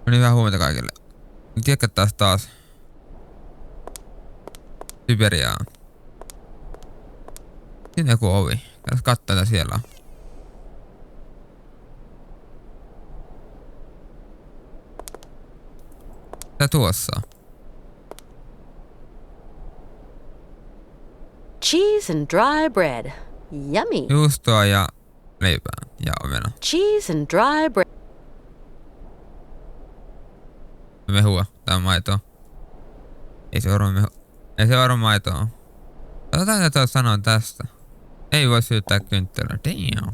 No niin, vähän huomenta kaikille. Tiedätkö taas SYBERIAan. Siinä joku ovi. Käydään kattoo, mitä siellä on. Mitä tuossa on? Cheese and dry bread. Yummy. Juustoa ja leipää ja omena. Cheese and dry bread. Mehua. Tää on maitoa. Ei se varmaan mehua. Ei se varmaan maitoa. Katsotaan mitä sanoo tästä. Ei voi syyttää kynttilöä. Damn.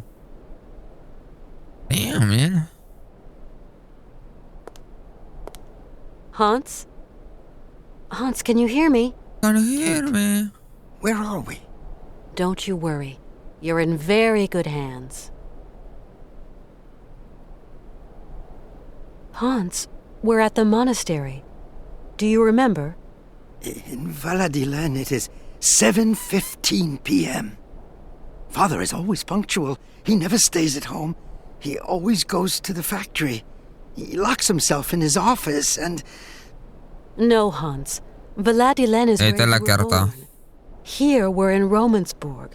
Damn, man. Hans? Hans, can you hear me? Can you hear me? Where are we? Don't you worry. You're in very good hands. Hans, we're at the monastery. Do you remember? In Valadilen it is 7:15 p.m. Father is always punctual. He never stays at home. He always goes to the factory. He locks himself in his office and... No, Hans. Valadilen is Ei where tällä you were kertaa. born. Here we're in Romansburg.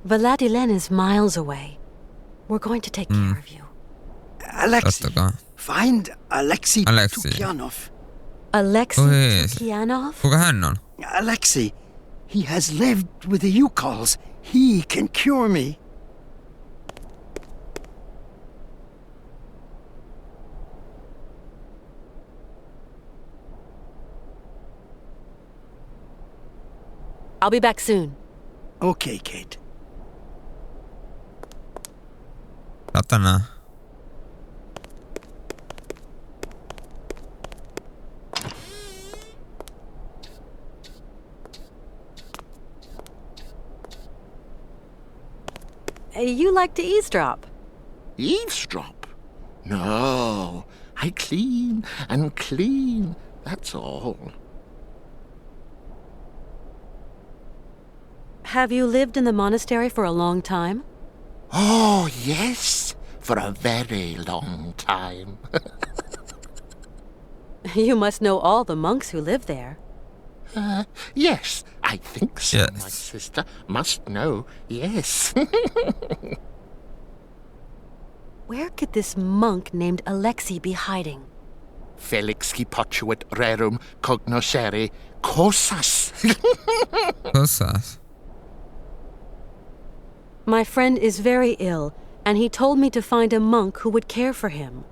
Valadilen is miles away. We're going to take care of you. Alexei, Tottakaa. find Alexei Alexei. Tukyanov. Alexei Yes. Tukianov? Kuka hän on? Alexei, he has lived with the Yukols. He can cure me. I'll be back soon. Okay, Kate. Satana. You like to eavesdrop. Eavesdrop? No, I clean and clean, that's all. Have you lived in the monastery for a long time? Oh, yes, for a very long time. You must know all the monks who live there. Yes, I think so, Yes. my sister must know, yes. Where could this monk named Alexei be hiding? Felixi potuit rerum cognoscere cosas. Kosas. My friend is very ill, and he told me to find a monk who would care for him.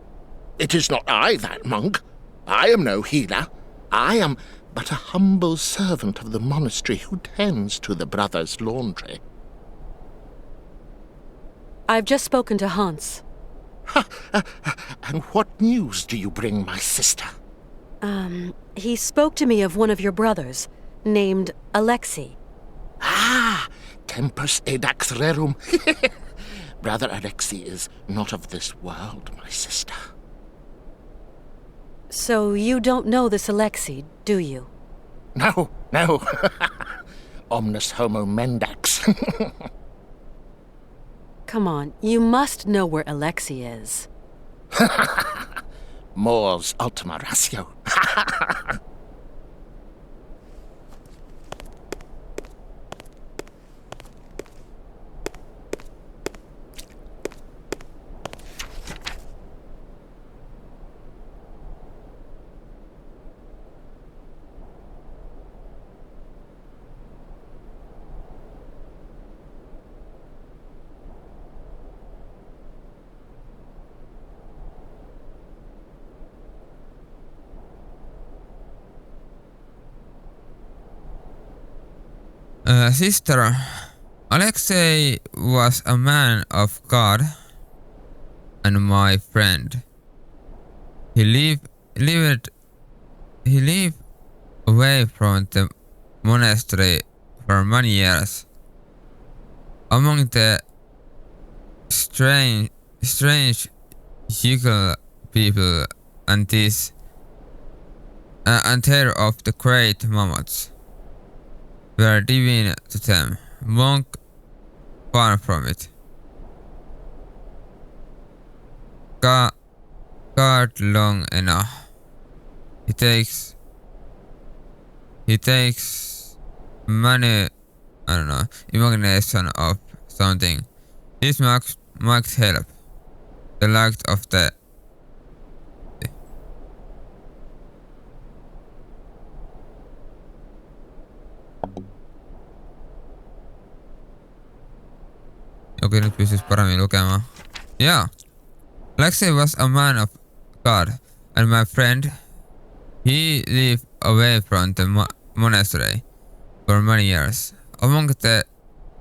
It is not I, that monk. I am no healer. I am but a humble servant of the monastery who tends to the brothers' laundry. I've just spoken to Hans. And what news do you bring, my sister? He spoke to me of one of your brothers, named Alexei. Ah, tempus edax rerum. Brother Alexei is not of this world, my sister. So you don't know this Alexei, do you? No. Omnis homo mendax. Come on, you must know where Alexei is. Mors ultima ratio. Sister, Alexei was a man of God and my friend. He lived away from the monastery for many years. Among the strange Yugal people and terror of the great mammoths were divine to them. Monk far from it. God guard long enough. He takes money, I don't know, imagination of something. This might help. The lack of the Joku nyt pystyis paremmin lukemaan. Yeah. Lexi was a man of God, and my friend, he lived away from the monastery for many years. Among the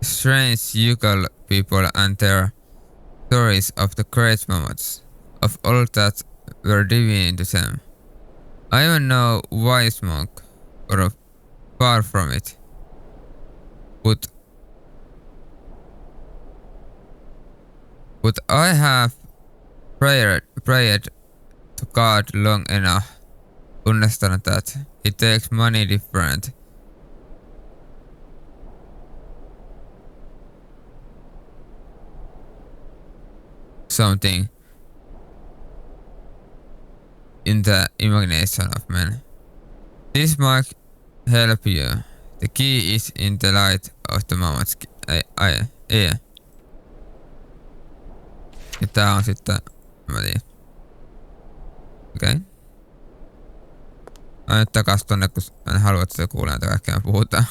strange Yukon people and their stories of the great moments of all that were divine to them. I am no wise monk, or far from it, but I have prayed to God long enough to understand that it takes money different. Something in the imagination of men. This might help you. The key is in the light of the moment. Ja tää on sitten, mä tiedän. Okei. Mä nyt takas tonne, kun en halua, että se kuulee, että kaikkea me puhutaan.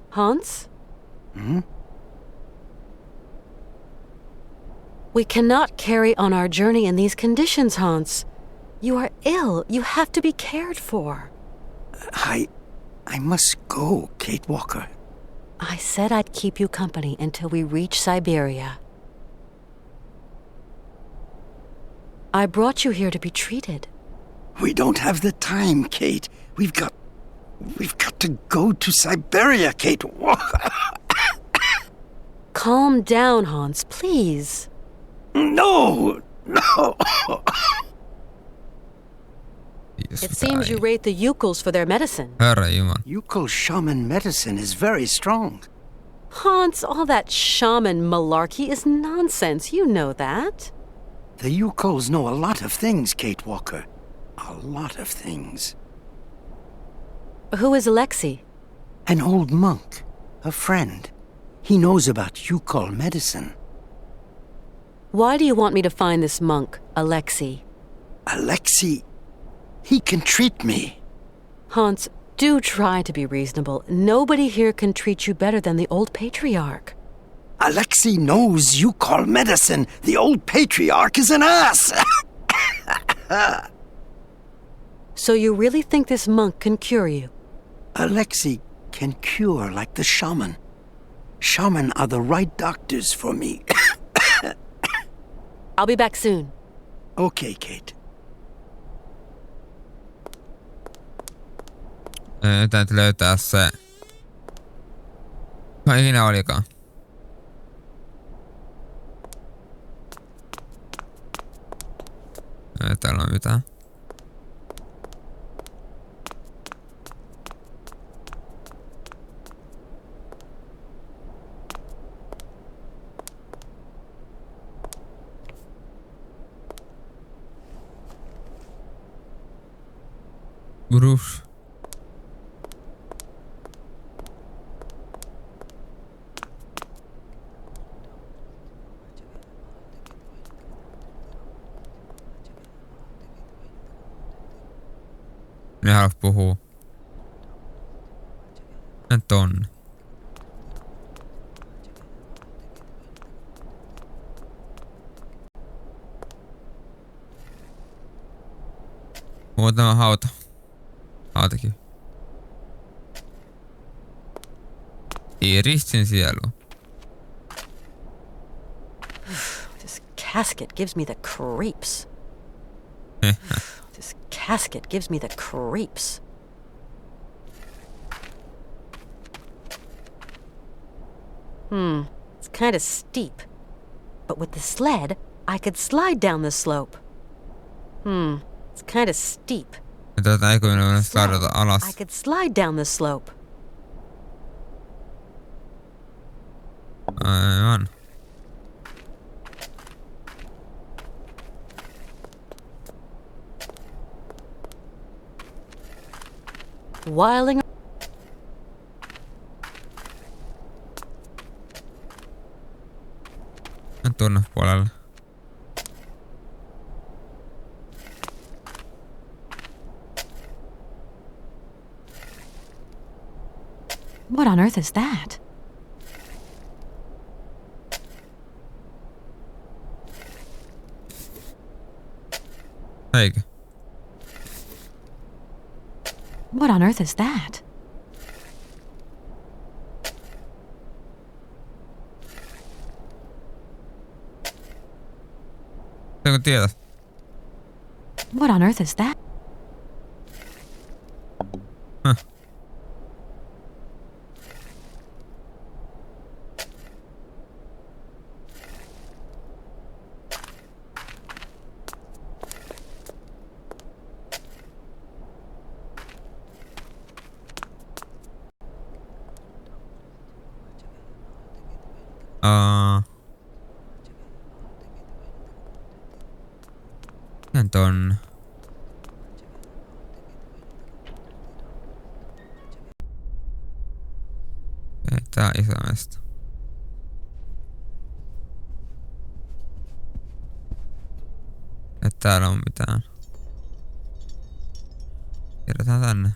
Hans? We cannot carry on our journey in these conditions, Hans. You are ill. You have to be cared for. I must go, Kate Walker. I said I'd keep you company until we reach Siberia. I brought you here to be treated. We don't have the time, Kate. We've got to go to Siberia, Kate Walker. Calm down, Hans, please. No. It seems you rate the Yukals for their medicine. Herra Jumala. Yukol shaman medicine is very strong. Hans, all that shaman malarkey is nonsense. You know that. The Yukols know a lot of things, Kate Walker. A lot of things. Who is Alexei? An old monk. A friend. He knows about Yukol medicine. Why do you want me to find this monk, Alexei? Alexei, he can treat me. Hans, do try to be reasonable. Nobody here can treat you better than the old patriarch. Alexei knows Yukol medicine. The old patriarch is an ass. So you really think this monk can cure you? Alexei can cure like the shaman. Shaman are the right doctors for me. I'll be back soon. Okay, Kate. Täytyy löytää se. Mä ikinä olikaan. Ei täällä ole mitään. Bruce. Ne halua puhua. En tonne. Muutama hauta. Hautakin. Ristin sielu. This casket gives me the creeps. This casket gives me the creeps. It's kind of steep. But with the sled, I could slide down the slope. It's kind of steep. Ei kun minä saadaan alas. I could slide down the slope. Aivan. whiling. Tuonne puolelle. What on earth is that? Eikö? What on earth is that? Kun tiedät? What on earth is that? Huh. Miten tonne? Ei, tää on iso mesta. Et täällä on mitään. Siirretään tänne.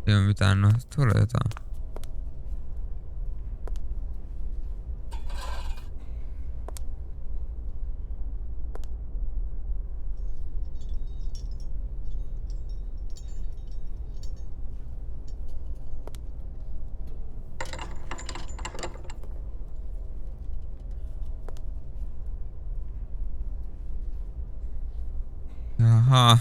Ei oo mitään, no tulee jotain. Jaha.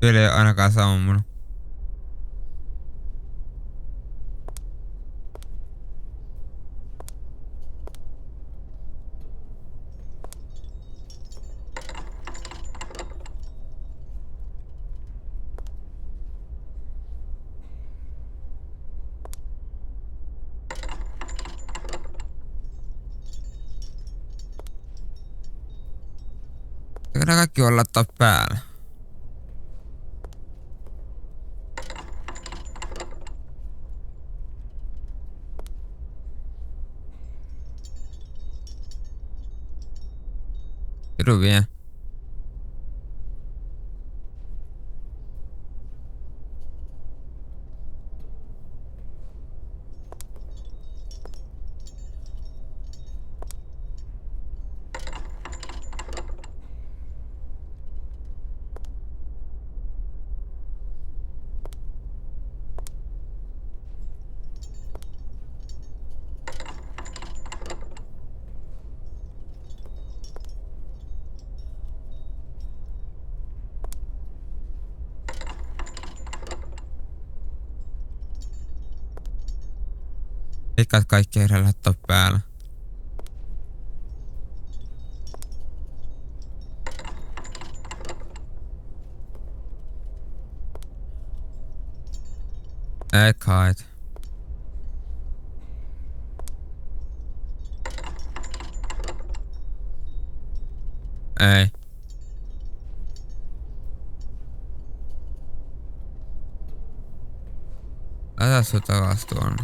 Vielä ei oo ainakaan sammunut. Eikö nää kaikki voi laittaa päälle? Vidu vie. Eikä kaikki ei laittaa päällä. Ei kait. Ei. Laita sut takas tuonne.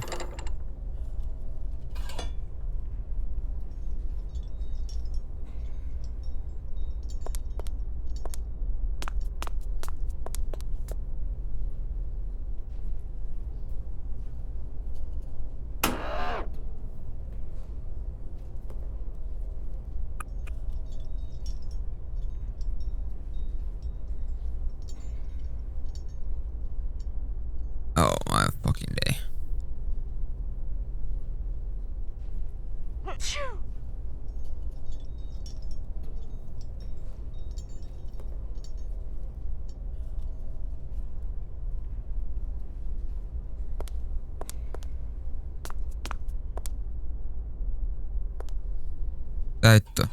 Oh my fucking day. Täyttö.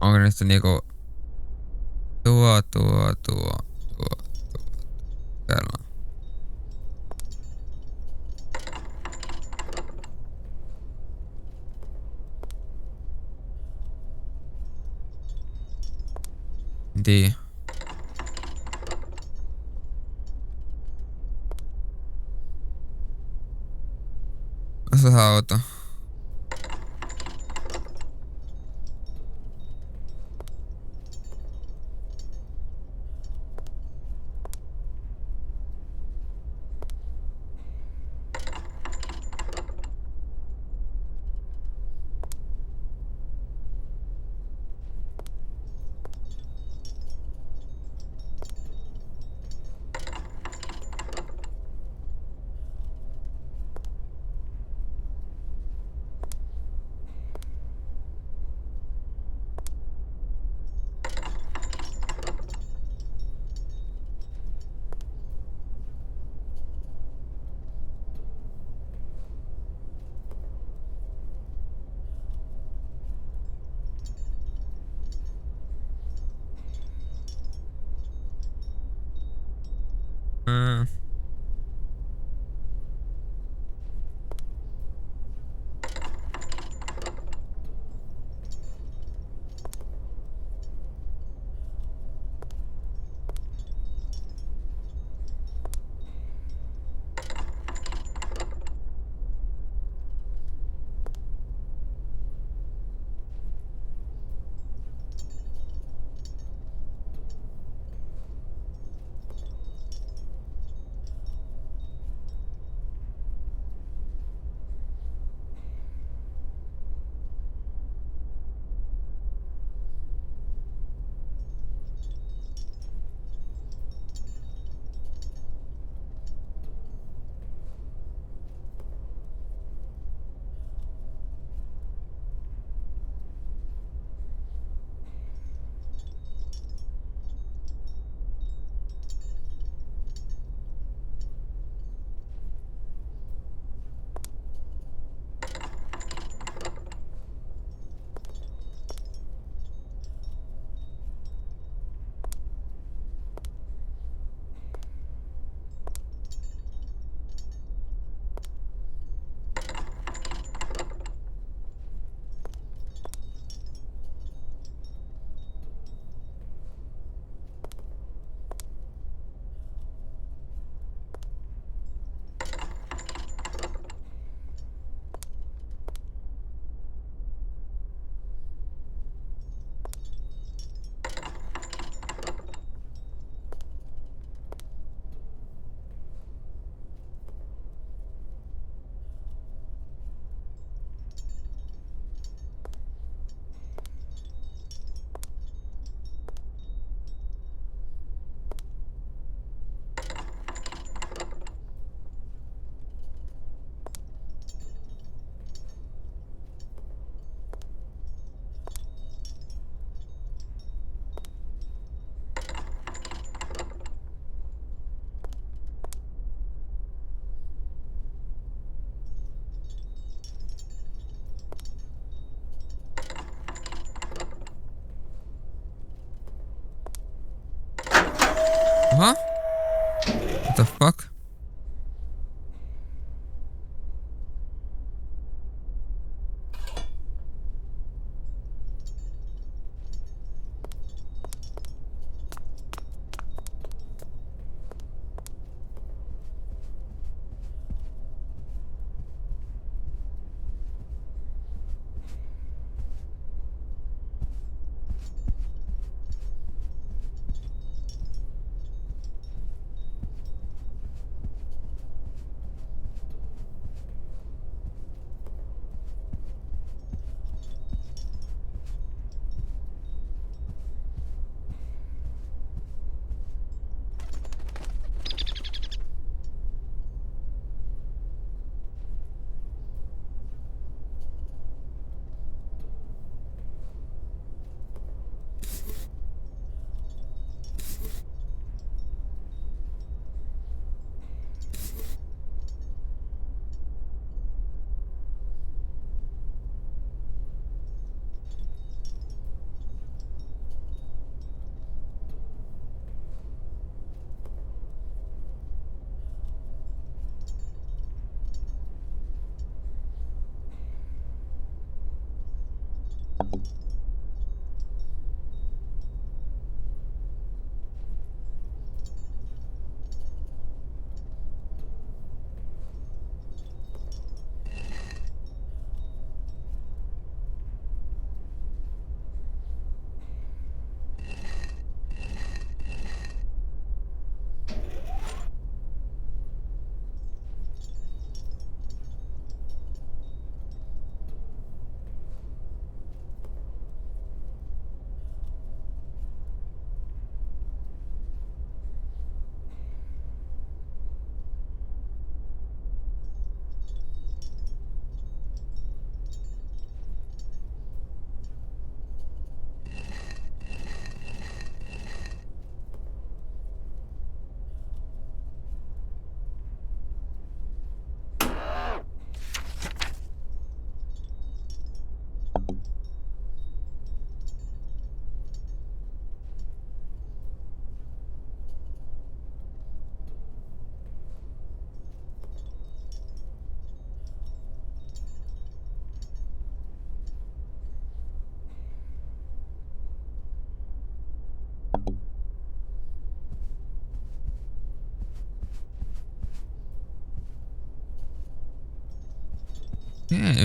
Onko niistä niinku tuo. Täällä. En tiedä. Osa auto.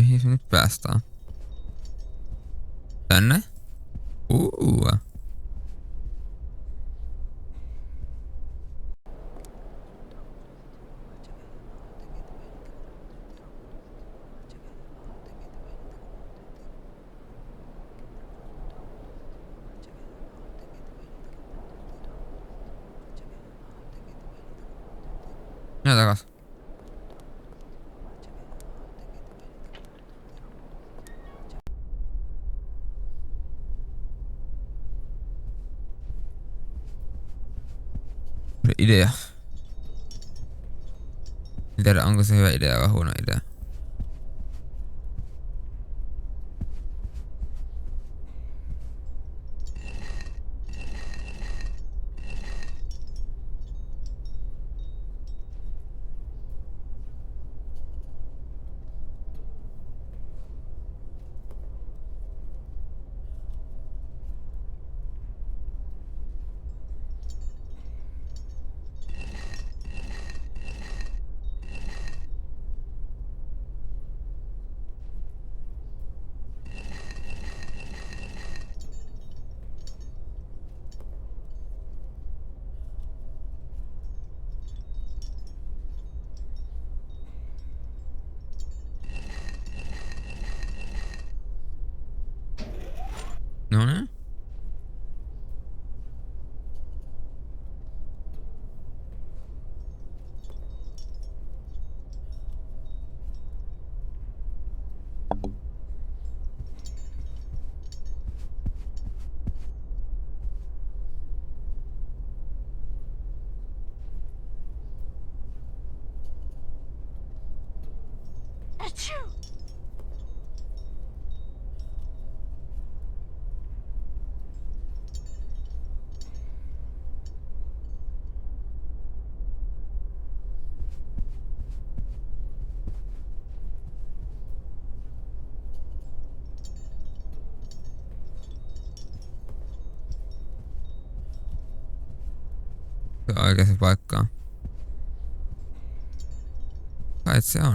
Mihin se nyt päästään? Tänne? Ja takas. Idea. En tiedä, onko se hyvä idea vai huono idea. No niin. Se on oikea se paikka. Kai se on.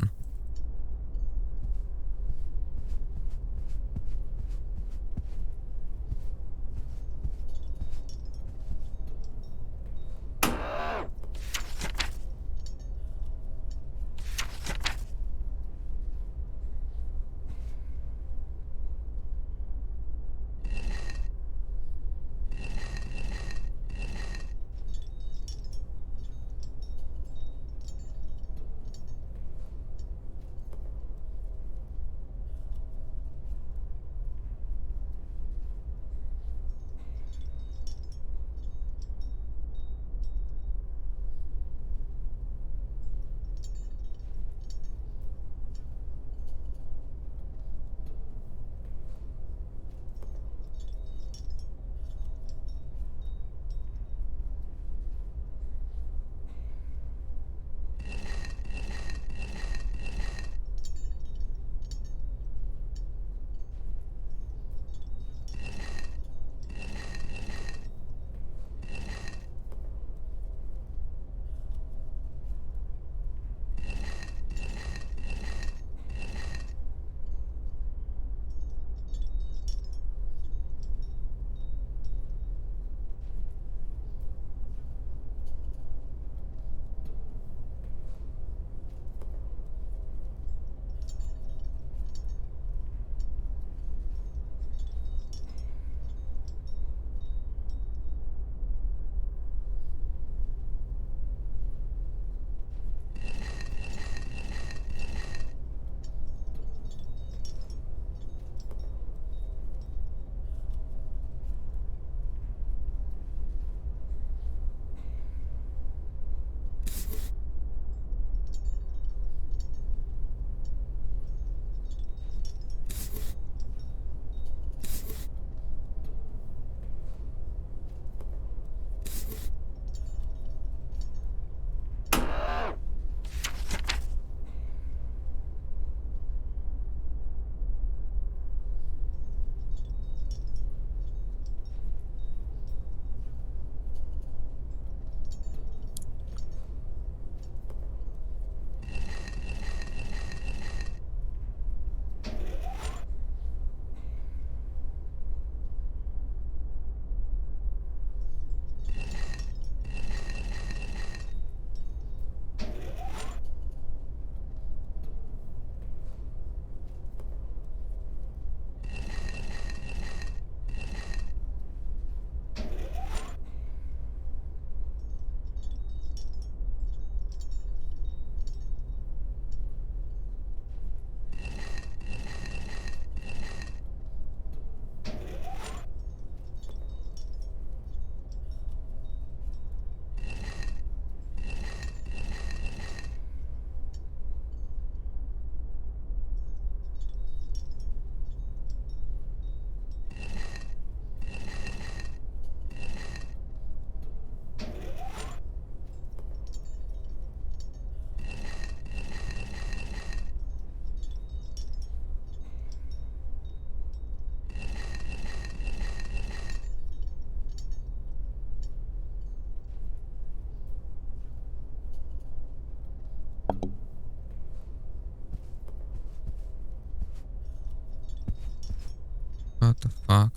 What the fuck?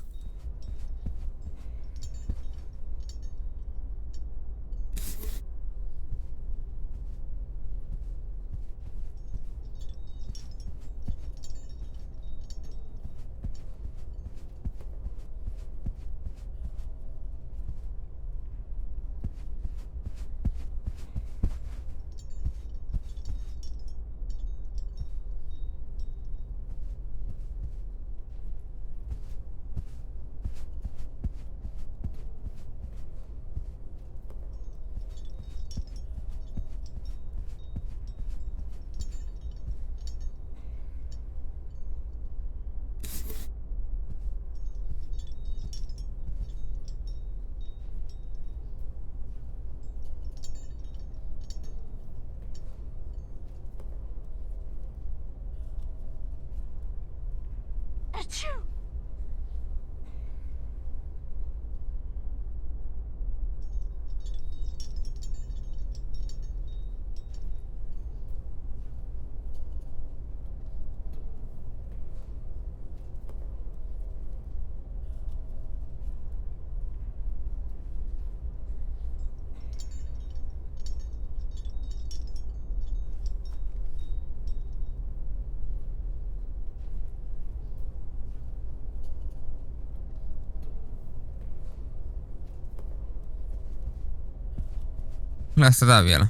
Lästetään vielä.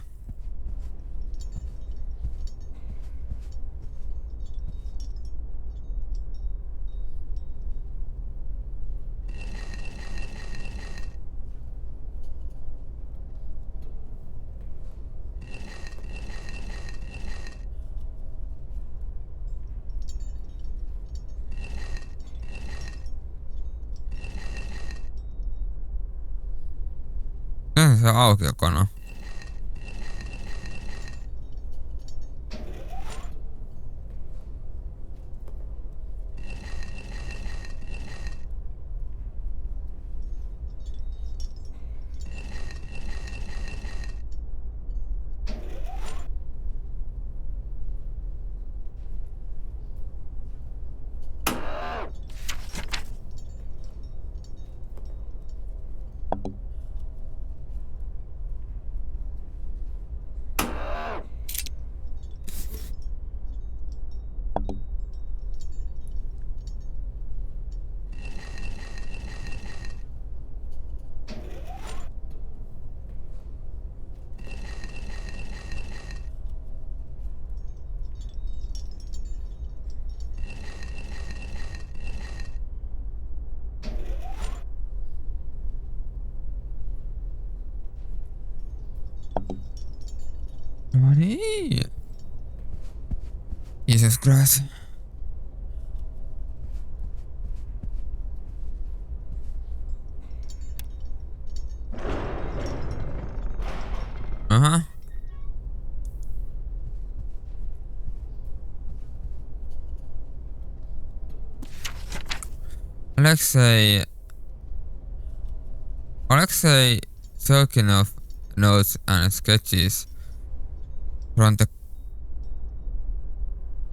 Se aukiokona. No niin. Jesus Christ. Aha. Alexei talking of notes and sketches from the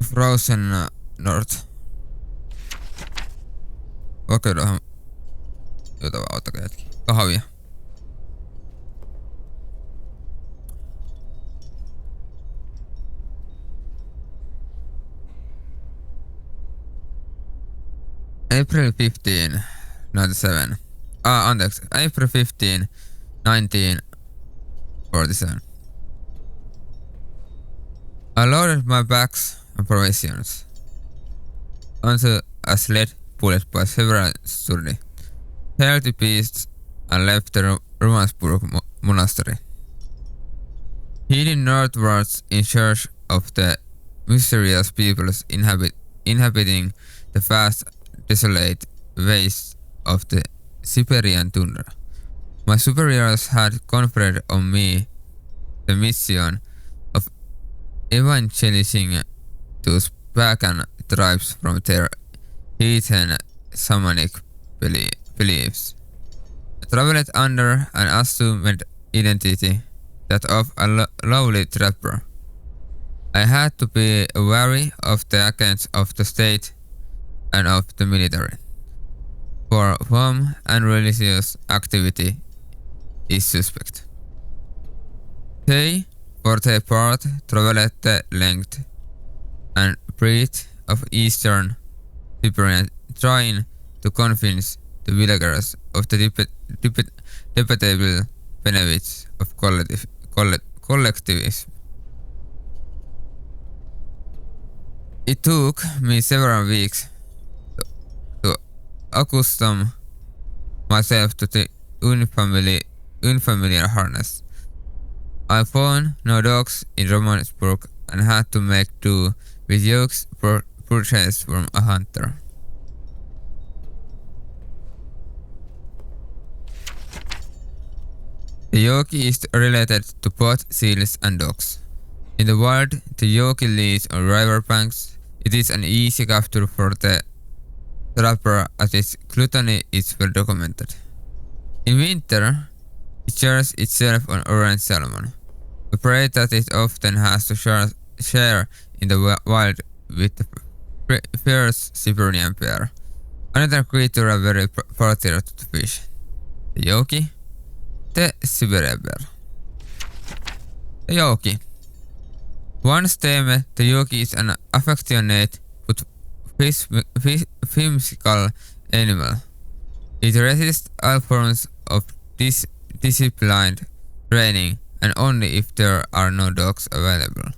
frozen north. Okei, jotain auttakaa hetki. Kahvia. April 15, 97. Anteeksi. April 15, 1947. I loaded my bags and provisions onto a sled pulled by several sturdy, healthy beasts and left the Romansburg monastery, heading northwards in search of the mysterious peoples inhabiting the vast, desolate wastes of the Siberian tundra. My superiors had conferred on me the mission of evangelizing those pagan tribes from their heathen shamanic beliefs. I traveled under an assumed identity, that of a lowly trapper. I had to be wary of the agents of the state and of the military. for whom unreligious activity is suspect. They, for their part, traveled the length and breadth of eastern Siberian, trying to convince the villagers of the debatable benefits of collectivism. It took me several weeks to accustom myself to the unfamiliar harness. I found no dogs in Romanesburg and had to make do with yokes purchased from a hunter. The yogi is related to both seals and dogs. In the wild, the yogi lives on river banks. It is an easy capture for the trapper as its gluttony is well documented. In winter, it shares itself on orange salmon, a prey that it often has to share in the wild with the fierce Siberian bear. Another creature are very particular to the fish. The yogi, the Siberian bear. The yogi. Once tamed, the yogi is an affectionate but whimsical animal. It resists all forms of disciplined training and only if there are no dogs available.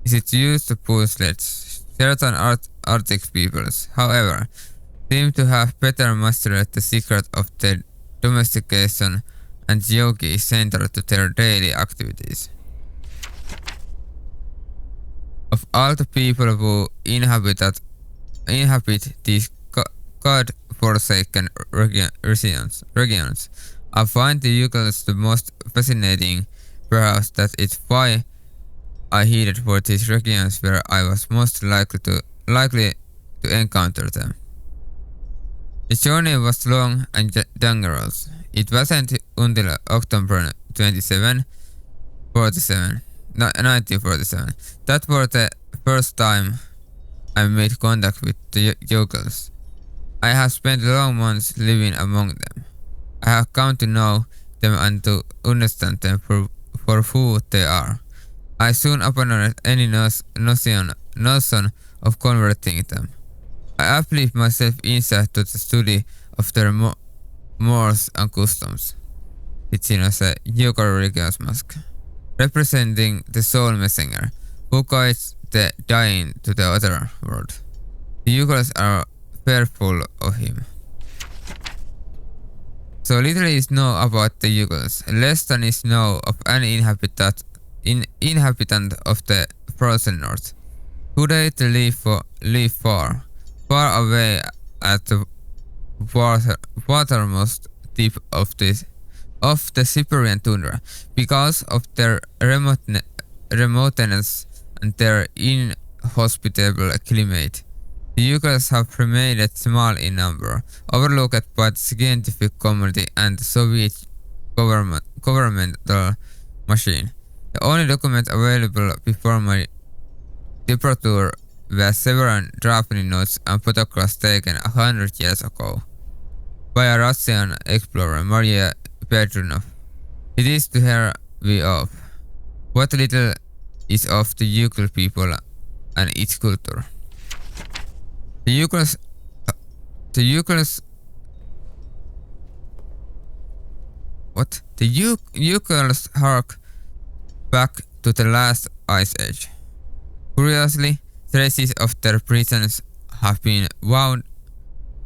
It is used to pull sleds. Certain Arctic peoples, however, seem to have better mastered the secret of their domestication, and the yogi is central to their daily activities. Of all the people who inhabit these god-forsaken regions, I find the Yukons the most fascinating. Perhaps that is why I headed for these regions where I was most likely to encounter them. The journey was long and dangerous. It wasn't until October 1947 that was the first time I made contact with the yokels. I have spent long months living among them. I have come to know them and to understand them for who they are. I soon abandoned any notion of converting them. I applied myself instead to the study of their mores and customs. It's a yoga religious mask, representing the soul messenger who guides the dying to the other world. The yokels are fearful of him. So little is known about the yokels, less than is known of any inhabitant of the frozen north, who they live far away at the watermost tip of the Siberian tundra. Because of their remoteness and their inhospitable climate, the yokels have remained small in number, overlooked by the scientific community and the Soviet governmental machine. The only document available before my departure were several traveling notes and photographs taken 100 years ago by a Russian explorer, Maria Petronov. It is to her we owe what little is of the Yukon people and its culture. The Yukons hark back to the last ice age. Curiously, traces of their presence have been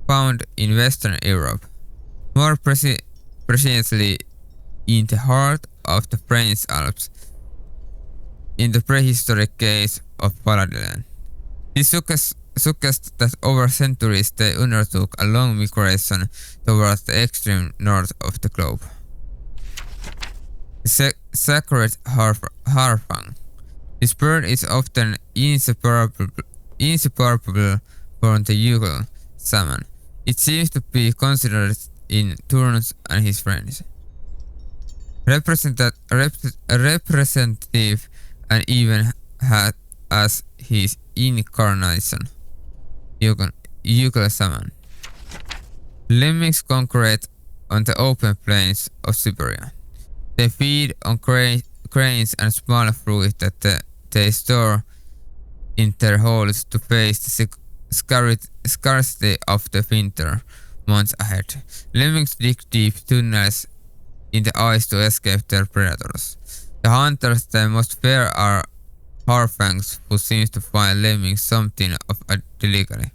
found in Western Europe, more precisely in the heart of the French Alps, in the prehistoric case of Valadiland. This suggests that over centuries they undertook a long migration towards the extreme north of the globe. The sacred harfang. This bird is often inseparable from the Yukon salmon. It seems to be considered in Turns and his friends. Representative and even had as his incarnation, Yukon salmon. Lemmings congregate on the open plains of Siberia. They feed on grains and small fruit that they store in their holes to face the scarcity of the winter months ahead. Lemmings dig deep tunnels in the ice to escape their predators. The hunters they most fear are Harfangs, who seems to find lemmings something of a delicacy.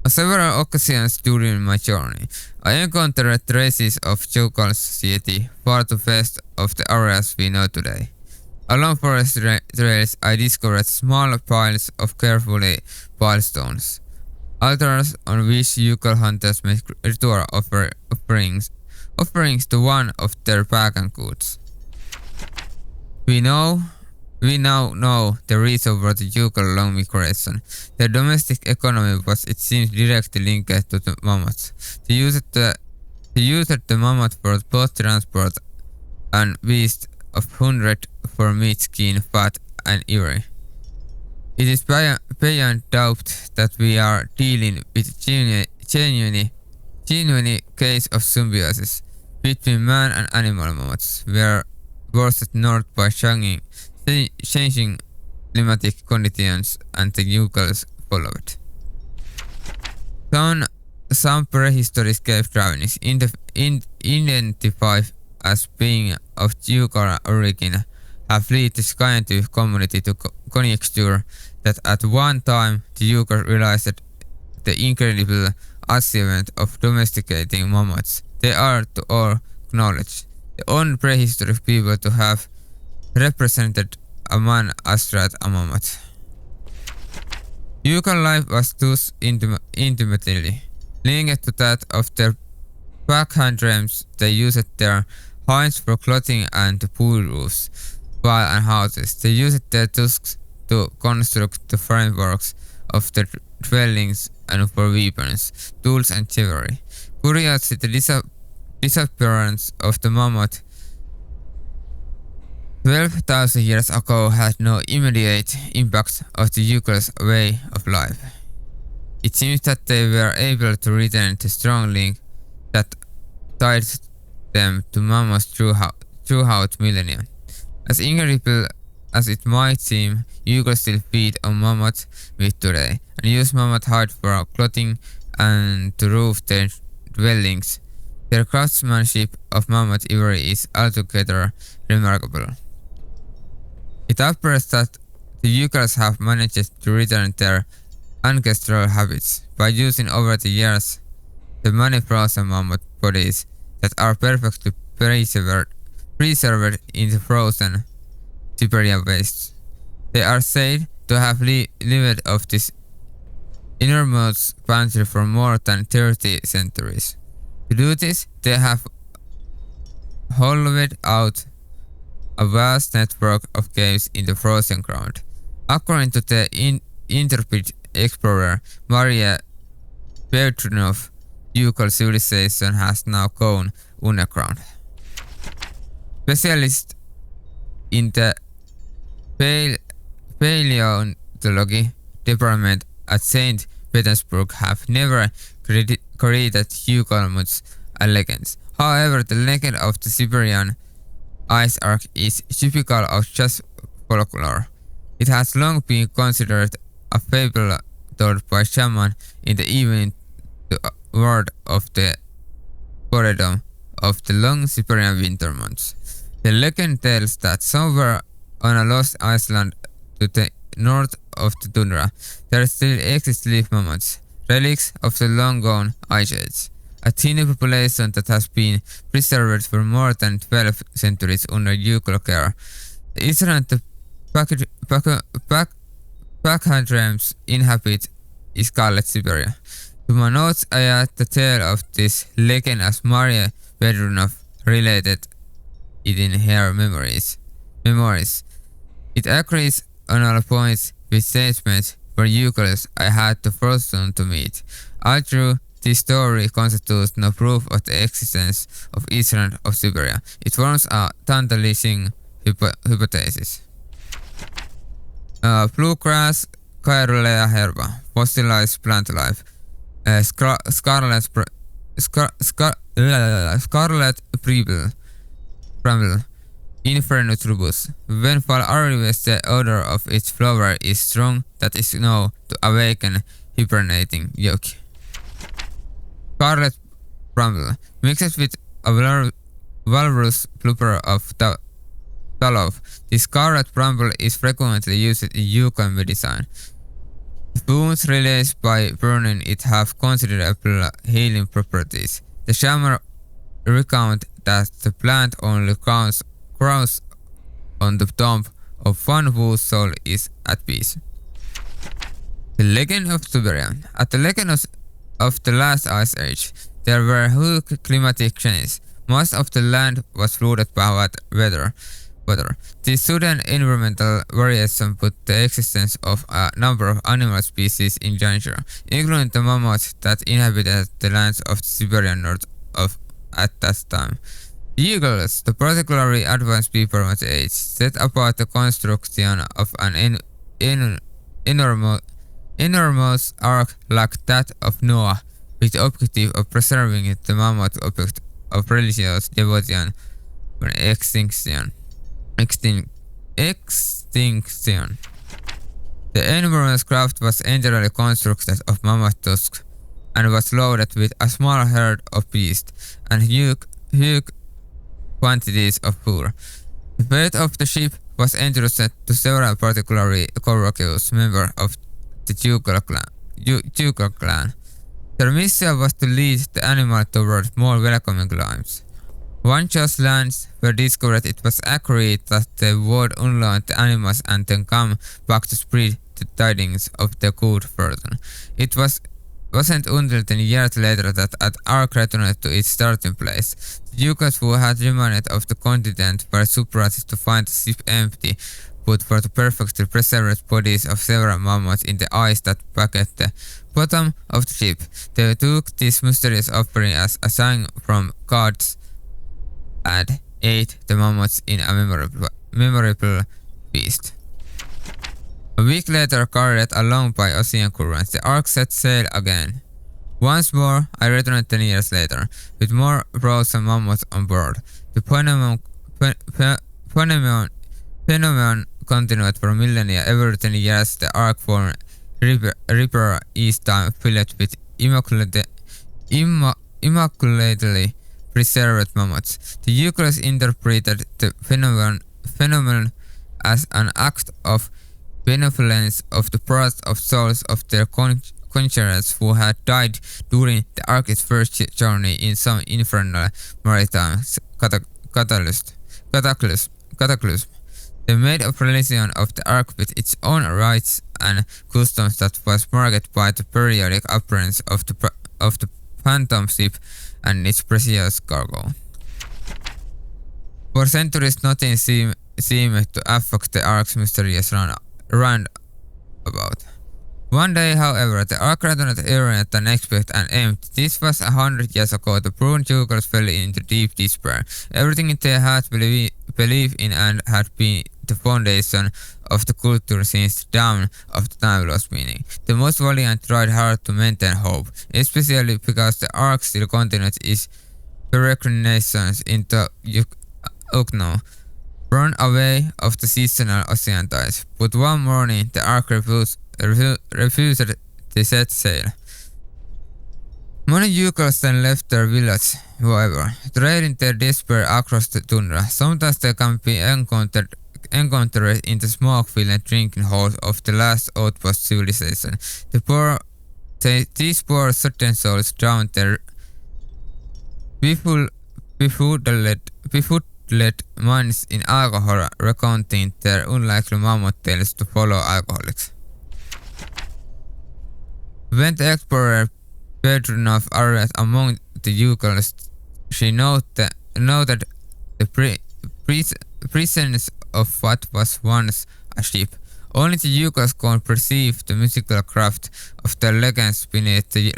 On several occasions during my journey, I encountered traces of Jugal society far to west of the areas we know today. Along forest trails, I discovered small piles of carefully piled stones, altars on which Jugal hunters made ritual offerings to one of their pagan gods. We now know the reason for the Jugal long migration. Their domestic economy was, it seems, directly linked to the mammoths. They used the mammoth for both transport and beast of hundred for meat, skin, fat, and ivory. It is beyond doubt that we are dealing with a genuine case of symbiosis between man and animal mammoths, were forced north by changing climatic conditions, and the Jugals followed. Some prehistoric cave drawings identified as being of Jugal origin have led the scientific community to conjecture that at one time the Jugal realized the incredible achievement of domesticating mammoths. They are, to all knowledge, the only prehistoric people to have represented a man astride a mammoth. Jugal life was thus intimately linked to that of their backhand rams. They used their hinds for clothing and to build roofs, walls and houses. They used their tusks to construct the frameworks of their dwellings and for weapons, tools and jewelry. Curiously, the disappearance of the mammoth 12,000 years ago had no immediate impact on the Jugal's way of life. It seems that they were able to retain the strong link that tied them to mammoths throughout millennia. As incredible as it might seem, Jugals still feed on mammoth meat today, and use mammoth hide for clothing and to roof their dwellings. Their craftsmanship of mammoth ivory is altogether remarkable. It appears that the Jugals have managed to return their ancestral habits by using over the years the many frozen mammoth bodies that are perfectly preserved in the frozen Siberian wastes. They are said to have lived off this enormous pantry for more than 30 centuries. To do this, they have hollowed out a vast network of caves in the frozen ground. According to the intrepid explorer Maria Petronov, Jugal civilization has now gone underground. Specialists in the paleontology department at St. Petersburg have never credited Jugal myths and legends. However, the legend of the Siberian ice arc is typical of just folklore. It has long been considered a fable told by shaman in the evening to ward off the boredom of the long Siberian winter months. The legend tells that somewhere on a lost island to the north of the tundra, there still exist leaf mammoths, relics of the long-gone ice age. A tiny population that has been preserved for more than 12 centuries under Jugal care. The island the backhand rams inhabit is called Siberia. To my notes, I add the tale of this legend as Maria Petronov related it in her memories. It agrees on all points with statements for Jugals I had the fortune to meet. Although this story constitutes no proof of the existence of Island of Siberia, it forms a tantalizing hypothesis. Bluegrass Caerulea herba, fossilized plant life, scarlet bramble, Infernus rubus. When fall arrives, the odor of its flower is strong, that is known to awaken hibernating yolk. Scarlet bramble, mixed with a valrus blooper of tallow. The scarlet bramble is frequently used in Yukon medicine. Wounds released by burning it have considerable healing properties. The shaman recount that the plant only grows on the tomb of one whose soul is at peace. The legend of Siberia. At the legend of the last ice age, there were huge climatic changes. Most of the land was flooded by weather. This sudden environmental variation put the existence of a number of animal species in danger, including the mammoths that inhabited the lands of the Siberian north at that time. The eagles, the particularly advanced people of the age, set about the construction of an enormous ark like that of Noah, with the objective of preserving the mammoth object of religious devotion from extinction. The enormous craft was entirely constructed of mammoth tusks and was loaded with a small herd of beasts and huge quantities of fur. The fate of the ship was entrusted to several particularly courageous members of the ducal clan. Their mission was to lead the animal toward more welcoming climes. Once those lands were discovered, it was agreed that they would unload the animals and then come back to spread the tidings of the good fortune. It wasn't until 10 years later that an ark returned to its starting place. The Yukons who had remained of the continent were surprised to find the ship empty, but for the perfectly preserved bodies of several mammoths in the ice that packed the bottom of the ship. They took this mysterious offering as a sign from gods and ate the mammoths in a memorable feast. A week later, carried along by ocean currents, the ark set sail again. Once more, I returned 10 years later, with more frozen mammoths on board. The phenomenon continued for millennia. Every 10 years, the ark formed river each time filled with immaculately preserved mammoths. The Yukons interpreted the phenomenon as an act of benevolence of the part of souls of their conquerors who had died during the ark's first journey in some infernal maritime cataclysm. They made a religion of the ark with its own rites and customs that was marked by the periodic appearance of the phantom ship and its precious cargo. For centuries, nothing seemed to affect the ark's mysterious roundabout. One day, however, the ark returned earlier than expected and empty. This was 100 years ago. The poor Yukons fell into deep despair. Everything they had believed in and had been the foundation of the culture since the dawn of the time lost meaning. The most valiant tried hard to maintain hope, especially because the ark still continued its peregrinations into Yukon, born away of the seasonal ocean tides. But one morning, the ark refused to set sail. Many Yukons then left their village, however, trading their despair across the tundra. Sometimes they can be encountered in the smoke-filled drinking halls of the last outpost civilization. These poor certain souls drowned their befuddled minds in alcohol, recounting their unlikely mammoth tales to fellow alcoholics. When the explorer Petronov arrived among the Yukons, she noted the presence of what was once a ship. Only the Yukons could perceive the mystical craft of the legends beneath the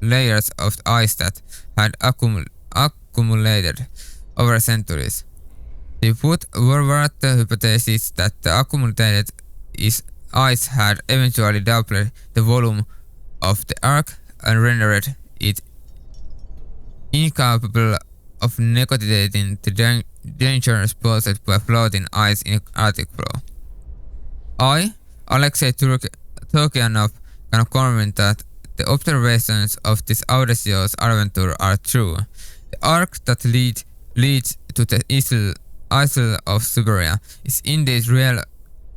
layers of ice that had accumulated over centuries. They put forward the hypothesis that the accumulated is ice had eventually doubled the volume of the Ark and rendered it incapable of negotiating the dangers posed by floating ice in Arctic flow. I, Alexei Turkianov, can confirm that the observations of this audacious adventure are true. The arc that leads to the isle of Siberia is indeed real,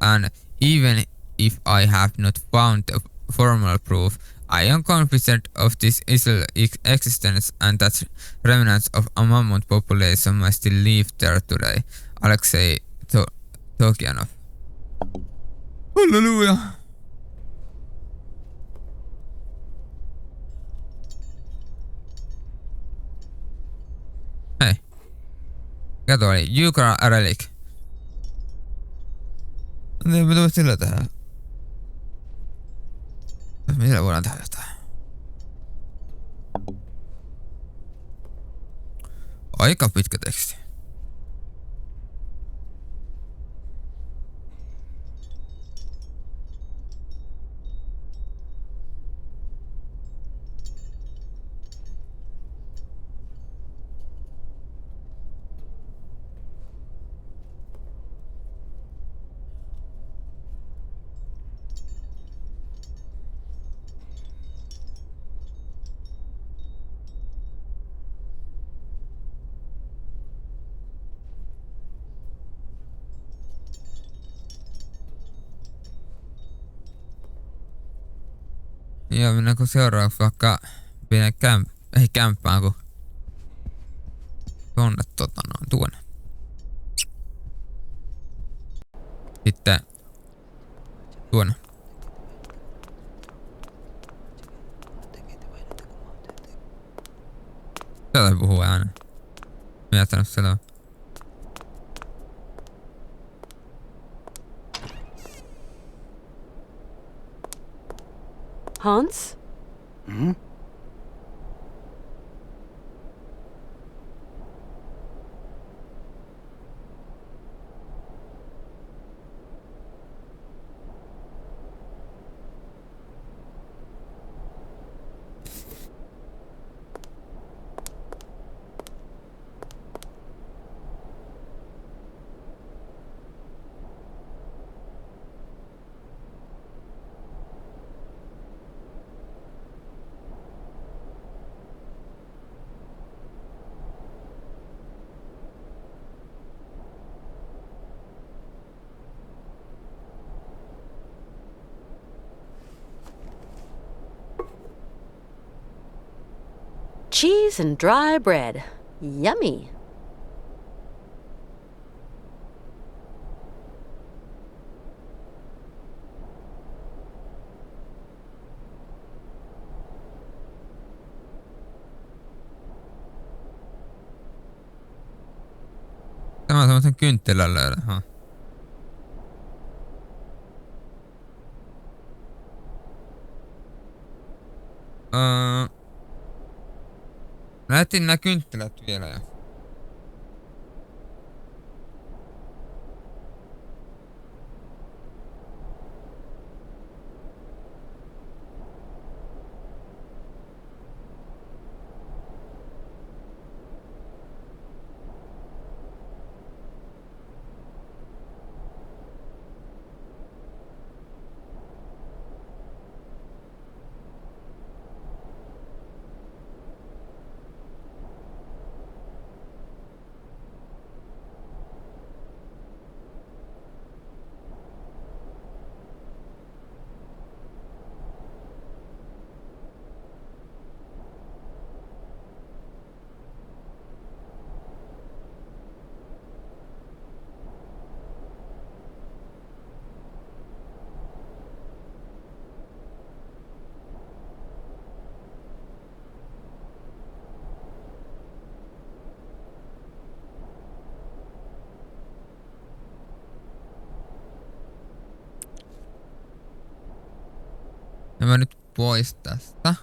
and even if I have not found formal proof, I am confident of this isle's existence and that remnants of a mammoth population might still live there today. Alexei Turkianov. Hallelujah! Hei. Kato oli Jukra Relic. Mitä me sillä tehdä? Millä voidaan tehdä jotain? Aika pitkä teksti. Ja mennäänkö seuraavaksi vaikka pienen kämppään, kun tonne tuonne. Sitten tuonne. Tätä puhuu äänen. Mä jättänyt selvä. Hans? Hmm? Cheese and dry bread. Yummy. Tämä on semmoisen kynttilän löydä. Näytin nää kynttilät vielä jo. Ja mä nyt pois tästä.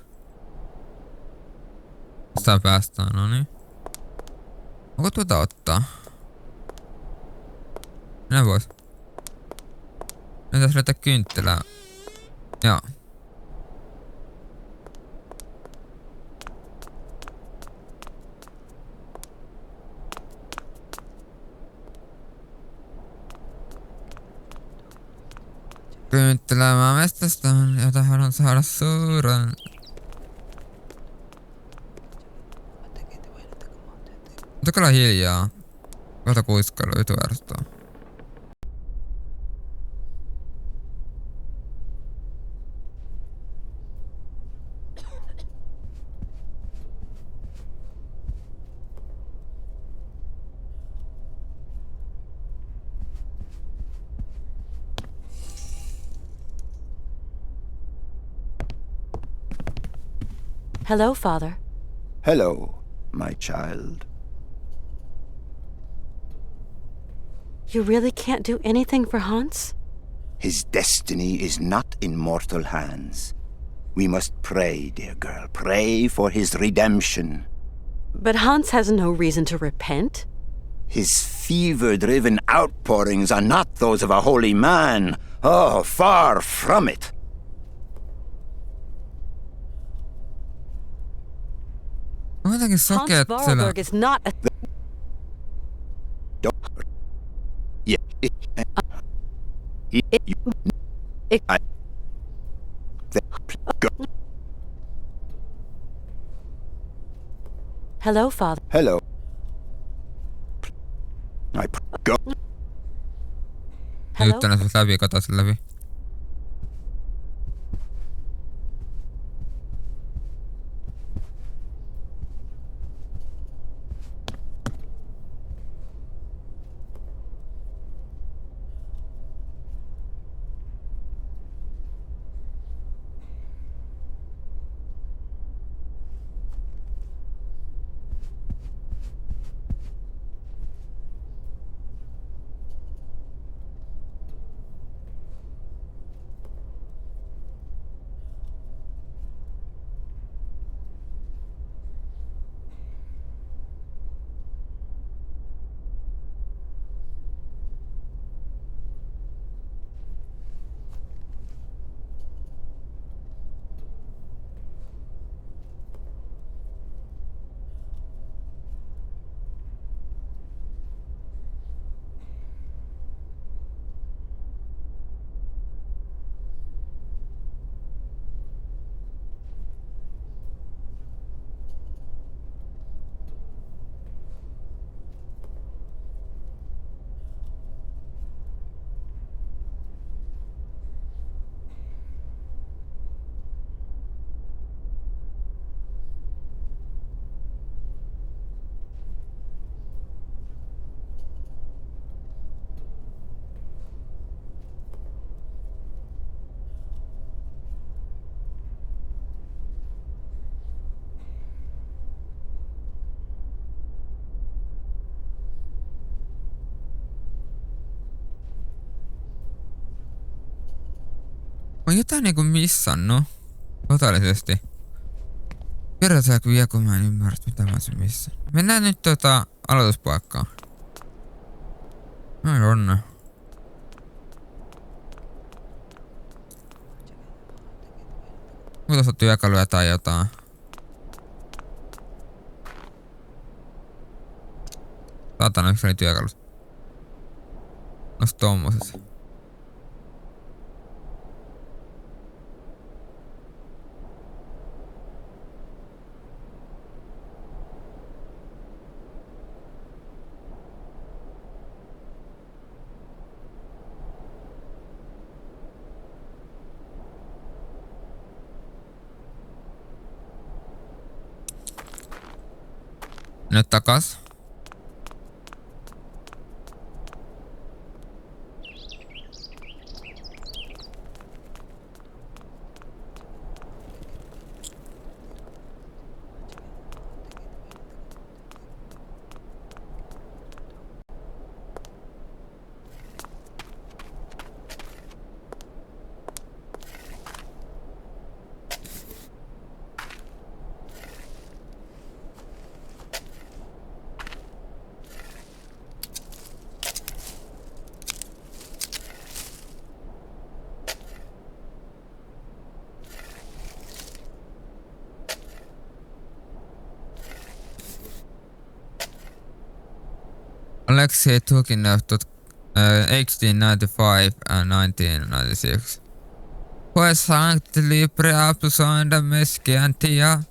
Tästä päästään, no niin. Onko tuota ottaa? Minä vois. Entäs löytää kynttilää? Joo. Kynttilää mä mestastan, jota haluan saada suuren. Mutta kyllä hiljaa. Kohta kuiskailu ytu ärsyttää. Hello, Father. Hello, my child. You really can't do anything for Hans? His destiny is not in mortal hands. We must pray, dear girl. Pray for his redemption. But Hans has no reason to repent. His fever-driven outpourings are not those of a holy man. Oh, far from it. On jotenkin Hans sokeat siellä. Varberg is not a... Hello, Father. Hello. Go. Hello? Juttu näistä läpi, kato sen läpi. Mä oon jotain niinku missannut. Totaalisesti. Kerrotaanko vielä, kun mä en ymmärrä, mitä mä sen missan. Mennään nyt aloituspaikkaan. Ai onne. Muuta työkaluja tai jotain. Saatana, yksi oli työkalut. Nos tommosessa. Nyt takas. Alexei Tukinev 1895 and 1996. Pues sankt libre absonda mesciantia.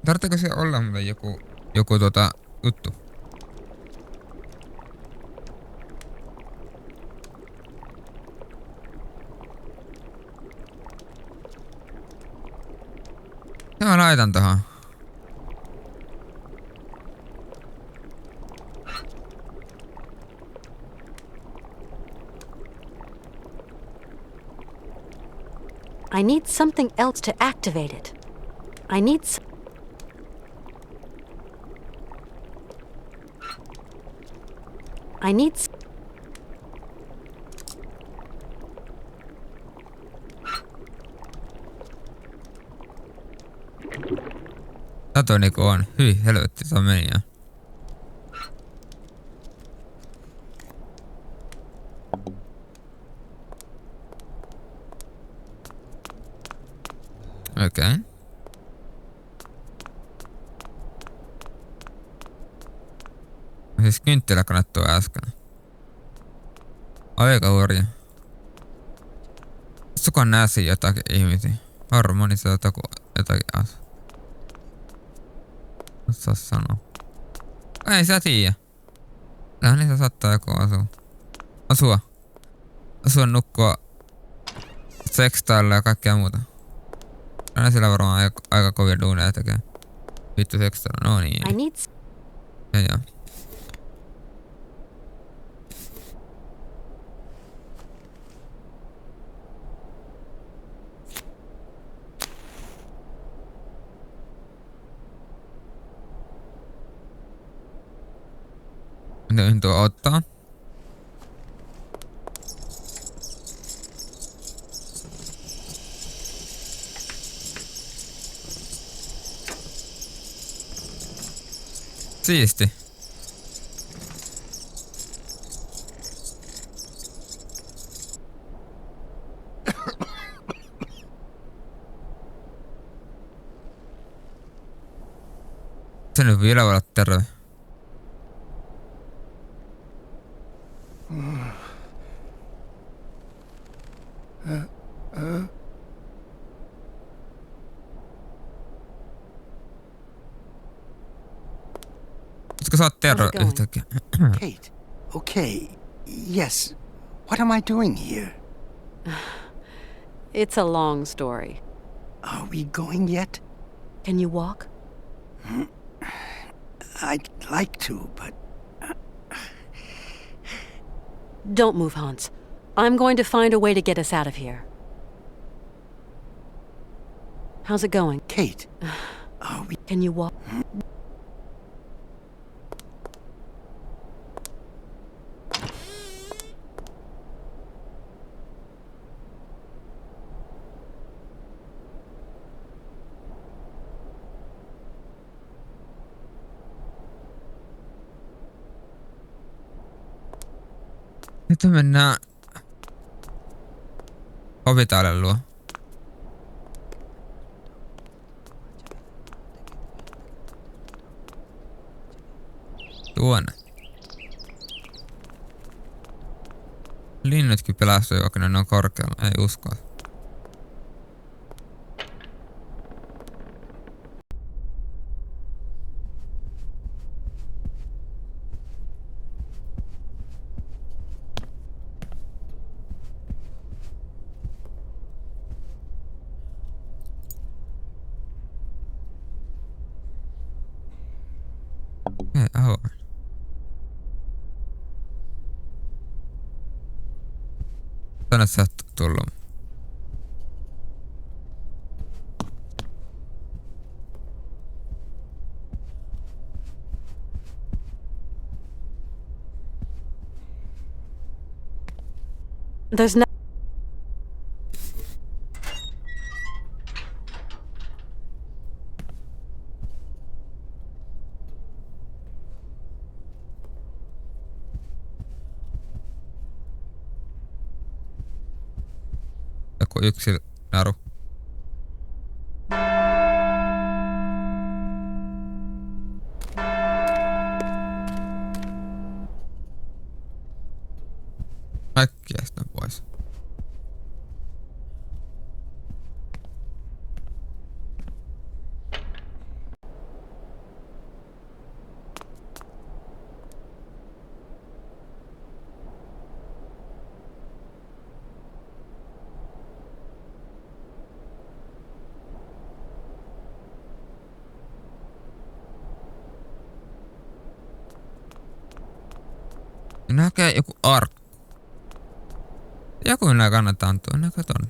Tarvitseeko se olla mulle joku juttu? Mä laitan tohon. I need something else to activate it. I need Kato niinku on. Hyi helvetti, se on meni jo. Okei. Okay. Siis kynttilä kannattuu äsken. Aika hurja. Sukaan näsi jotakin ihmisiä. Harmoni se jotakin asia. Osaa sanoa. Ei sä tiiä. Lähän niissä saattaa joku asua nukkua. Sekstailla ja kaikkea muuta. Aina sillä varmaan aika kovia duuneja tekee. Vittu sekstailla, no niin. Ja. Nyt tuo ottaa. Siisti. Se nyt vielä voi olla terve. Koska sä oot terve yhtäkkiä. Kate, okay. Yes. What am I doing here? It's a long story. Are we going yet? Can you walk? I'd like to, but... Don't move, Hans. I'm going to find a way to get us out of here. How's it going? Kate, are we... Can you walk? Nyt me mennään Hobitaalle luo. Tuonne. Linnutkin pelästyy, vaikka ne on korkealla. Ei uskoa. Ei, avoin. Tänne sä oot tullut. There's no. Joku yksi naru. Äkkiä sitä pois. Näkee joku arkku. Joku minä kannattaa antua. Näkö tonne.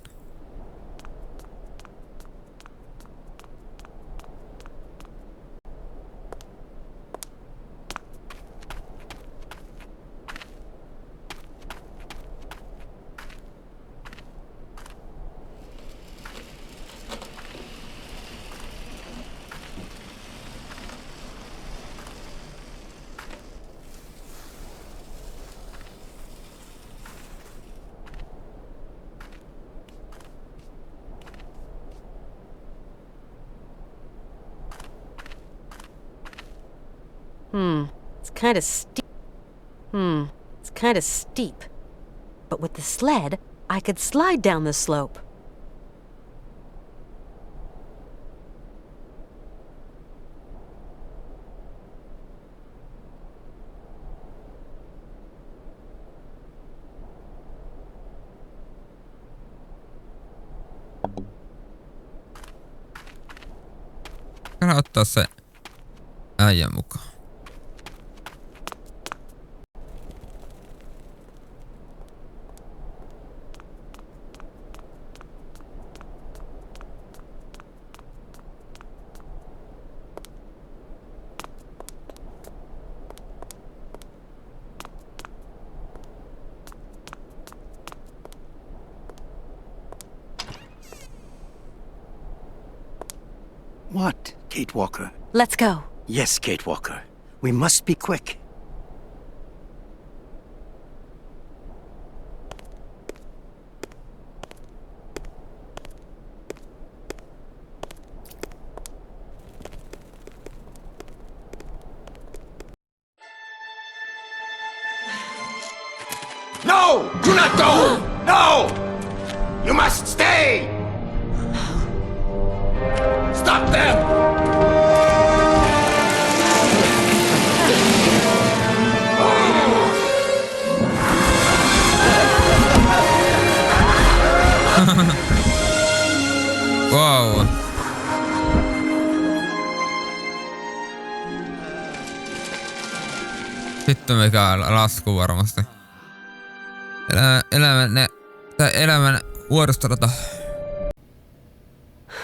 It's kind of steep. It's kind of steep. But with the sled, I could slide down the slope. Kannattaa ottaa se äijä mukaan. What, Kate Walker? Let's go. Yes, Kate Walker. We must be quick. No! Do not go! No! You must stay! Stop them! Wow. Vittu mikä lasku varmasti. Elämän vuoristorata.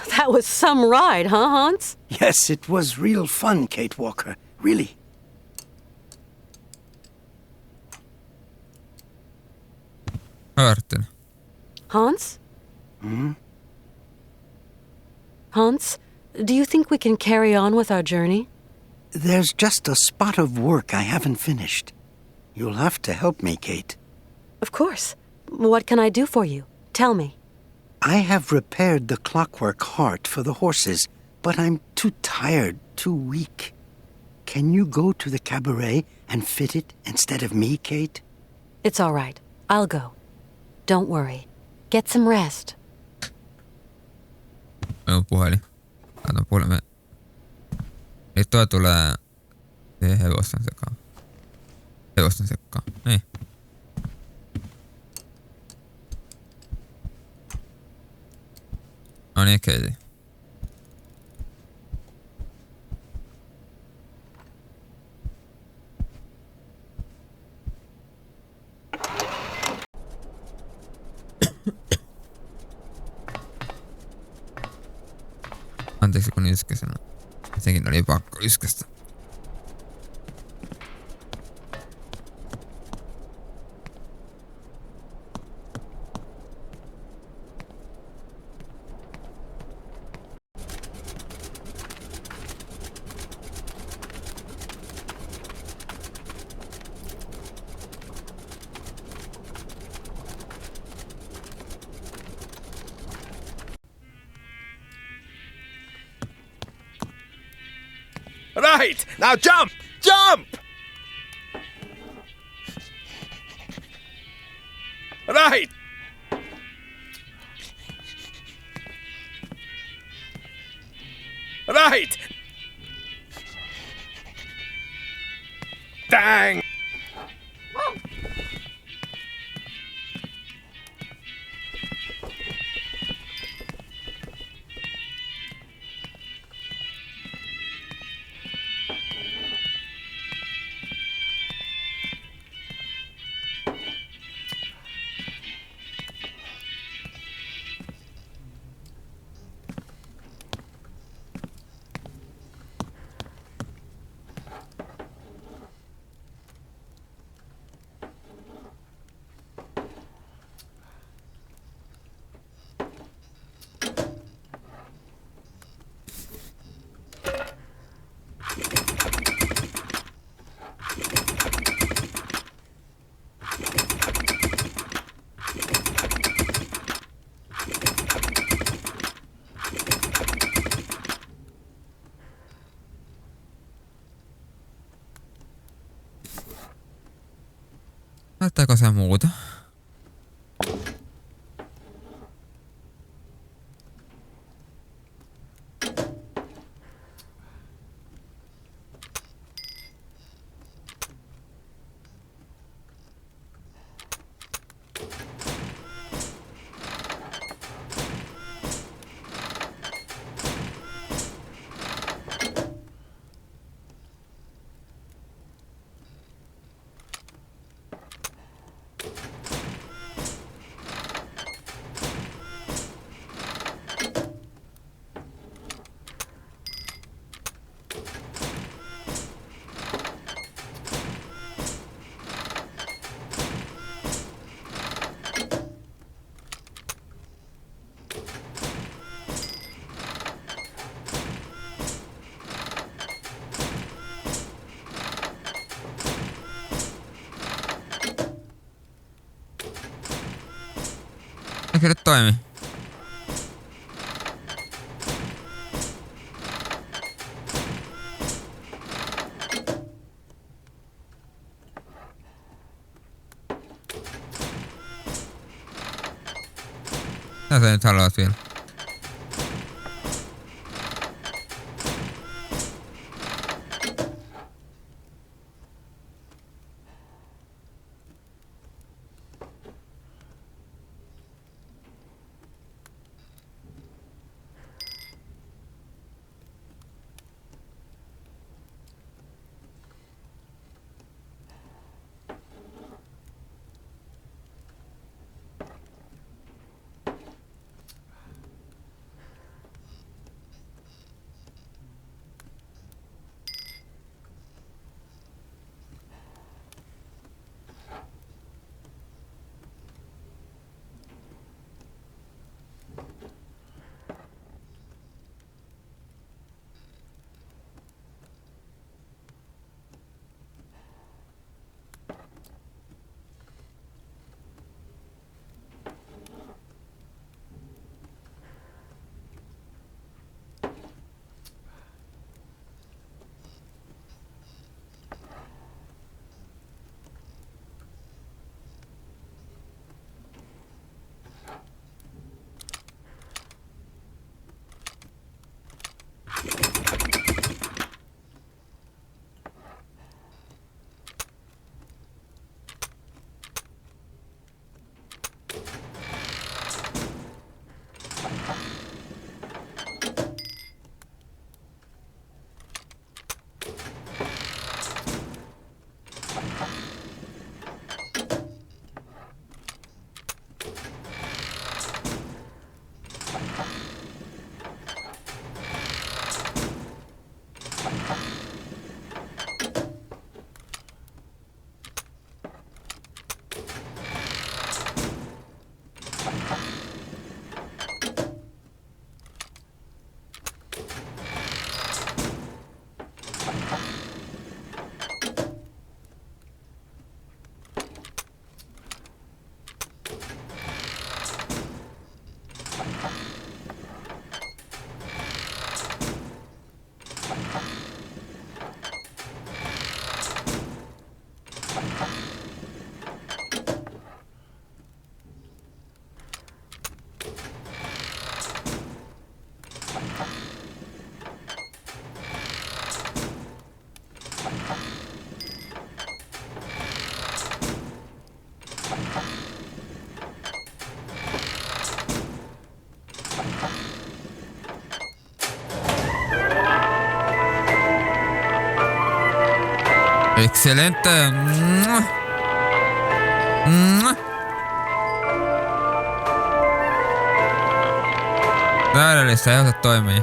That was some ride, huh, Hans? Yes, it was real fun, Kate Walker. Really. Hörtin. Hans? Hans, do you think we can carry on with our journey? There's just a spot of work I haven't finished. You'll have to help me, Kate. Of course. What can I do for you? Tell me. I have repaired the clockwork heart for the horses, but I'm too tired, too weak. Can you go to the cabaret and fit it instead of me, Kate? It's all right. I'll go. Don't worry. Get some rest. Minun puhelin. Laitan puhelimen. Eli toi tulee siihen hevosten sekaan. Hevosten sekaan. Niin. No niin, Katie. Anteeksi kun yskäsin. Sekin oli pakko yskästä. Right! Now jump! Jump! Right! Right! Dang! Näyttääkö se muuta? Eikö nyt toimi? Mitä sä nyt haluat vielä? Excelente. Mua. Mua. Täydellistä, ei osaa toimii.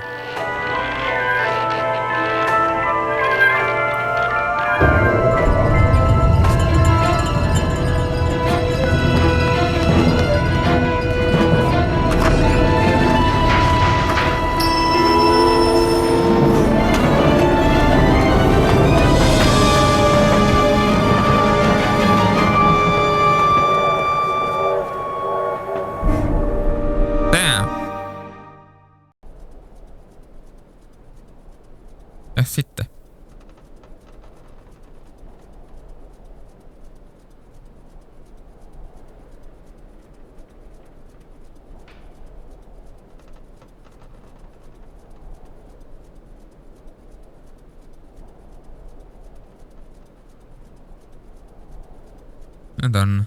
Ja sitten. Ja tonne.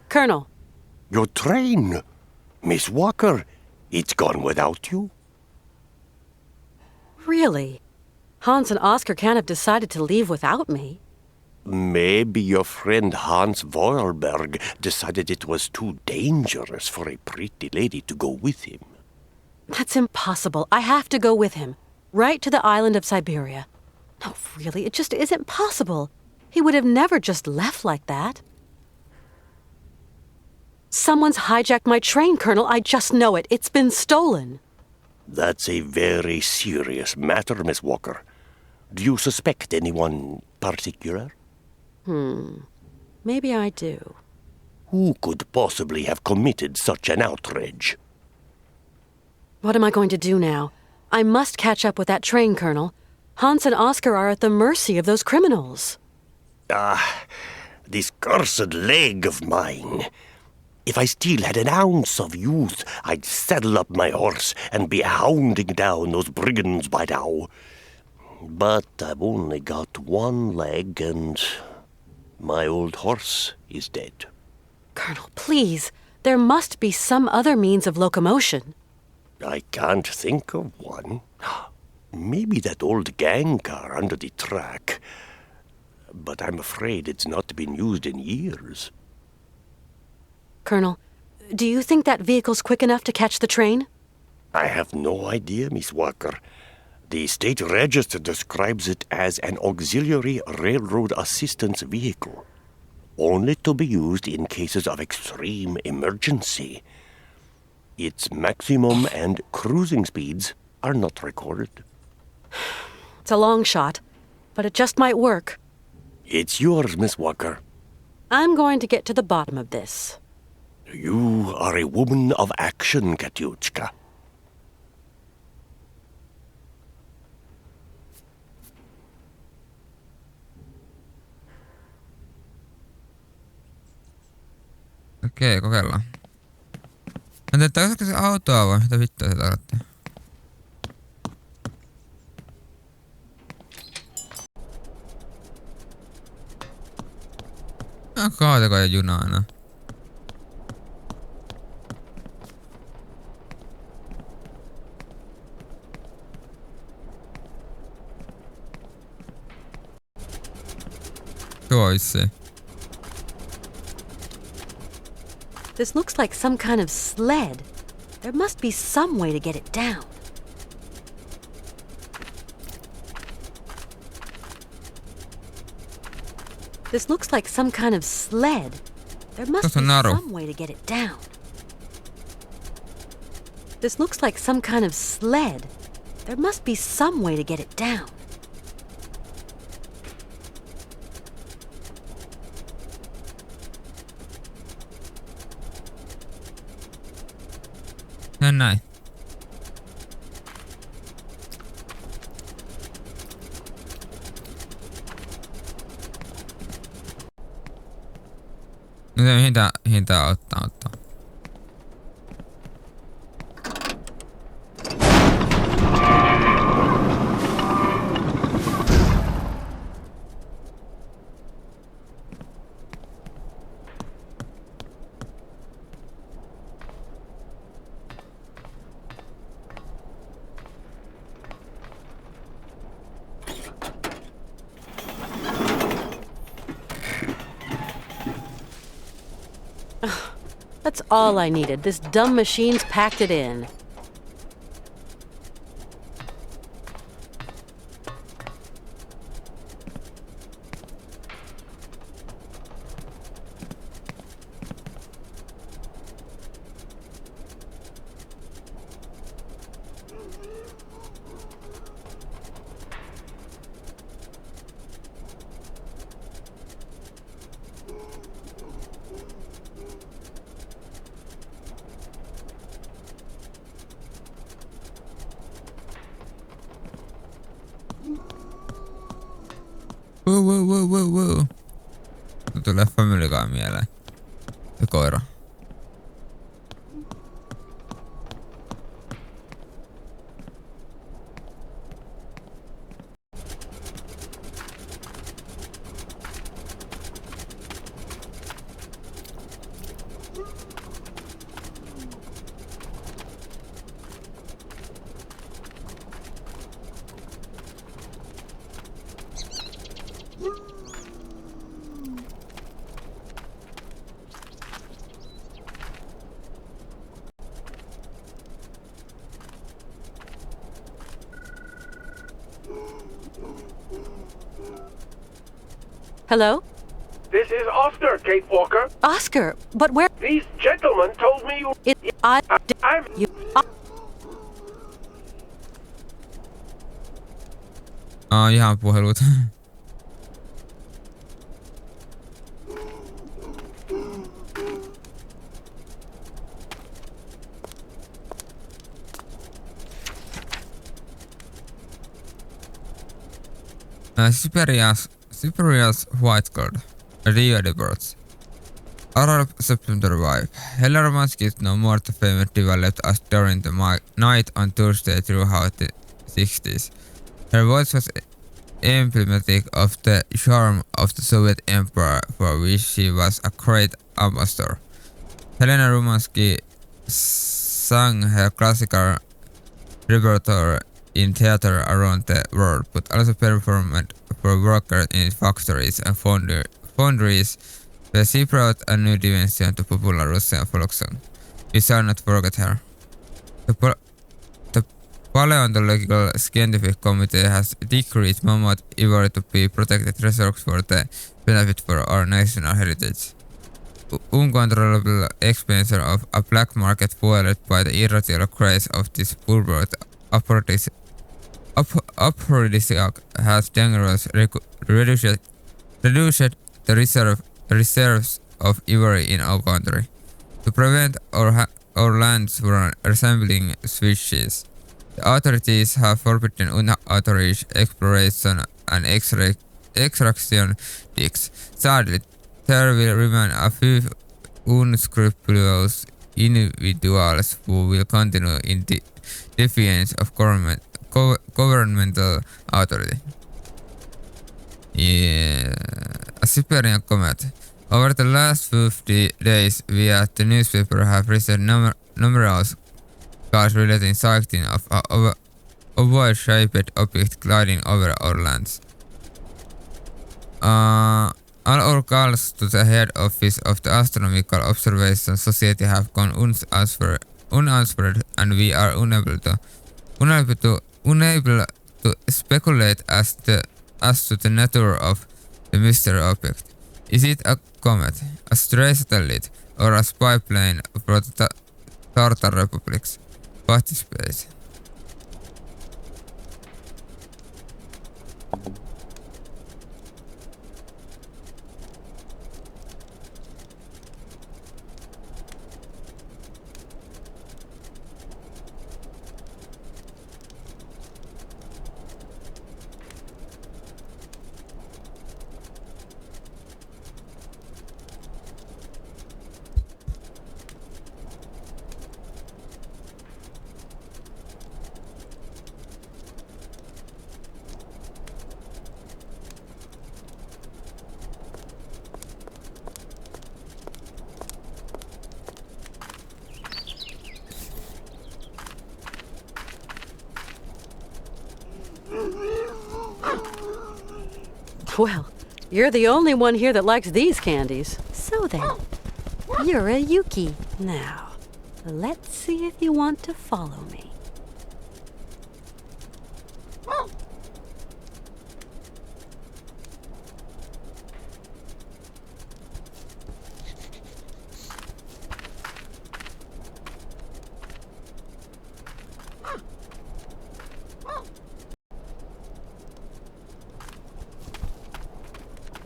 Colonel, Your train! Miss Walker, it's gone without you? really? Hans and Oscar can't have decided to leave without me. Maybe your friend Hans Voerberg decided it was too dangerous for a pretty lady to go with him. That's impossible. I have to go with him. Right to the island of Siberia. No, really, it just isn't possible. He would have never just left like that. Someone's hijacked my train, Colonel. I just know it. It's been stolen. That's a very serious matter, Miss Walker. Do you suspect anyone particular? Maybe I do. Who could possibly have committed such an outrage? What am I going to do now? I must catch up with that train, Colonel. Hans and Oscar are at the mercy of those criminals. This cursed leg of mine. If I still had an ounce of youth, I'd saddle up my horse and be hounding down those brigands by now. But I've only got one leg and my old horse is dead. Colonel, please. There must be some other means of locomotion. I can't think of one. Maybe that old gang car under the track. But I'm afraid it's not been used in years. Colonel, do you think that vehicle's quick enough to catch the train? I have no idea, Miss Walker. The state register describes it as an auxiliary railroad assistance vehicle, only to be used in cases of extreme emergency. Its maximum and cruising speeds are not recorded. It's a long shot, but it just might work. It's yours, Miss Walker. I'm going to get to the bottom of this. You are a woman of action, Katyushka. Okei, kokeillaan. Mä tiedän, olisiko se autoa vai mitä vittua se tarkoittaa? Kaatako ja Juna aina? Tuo olisi se. This looks like some kind of sled. There must be some way to get it down. This looks like some kind of sled. There must be some way to get it down. This looks like some kind of sled. There must be some way to get it down. Näin. No mihin tää ottaa? That's all I needed. This dumb machine's packed it in. Wow. Tulee Family Guy mieleen. Se koira. Hello? This is Oscar, Kate Walker. Oscar, but where... These gentlemen told me you... I'm... You... Ihan puhelut. Siberia's White Card. Rio departs. Arab September vibe. Hella romance is no more the famous developed as during the night on Thursday throughout the 60s. Her voice was emblematic of the charm of the Soviet Empire, for which she was a great ambassador. Helena Rumansky sang her classical repertoire in theater around the world, but also performed for workers in factories and foundries, where she brought a new dimension to popular Russian folk song. We shall not forget her. The Paleontological Scientific Committee has decreed mammoth ivory to be protected resource for the benefit for our national heritage. Uncontrollable expansion of a black market fueled by the irrational craze of this bullword aphrodisiac has dangerously reduced the reserves of ivory in our country. To prevent our lands from resembling species, the authorities have forbidden unauthorized exploration and extraction digs. Sadly, there will remain a few unscrupulous individuals who will continue in defiance of governmental authority. Yeah. A Siberian comet. Over the last 50 days, we at the newspaper have received numerous calls relating sighting of a ovoid-shaped object gliding over our lands. All our calls to the head office of the Astronomical Observation Society have gone unanswered, and we are unable to speculate as to the nature of the mystery object. Is it a comet, a stray satellite, or a spy plane for the Tartar Republic's vast space? Well, you're the only one here that likes these candies. So then, you're a Yuki. Now, let's see if you want to follow me.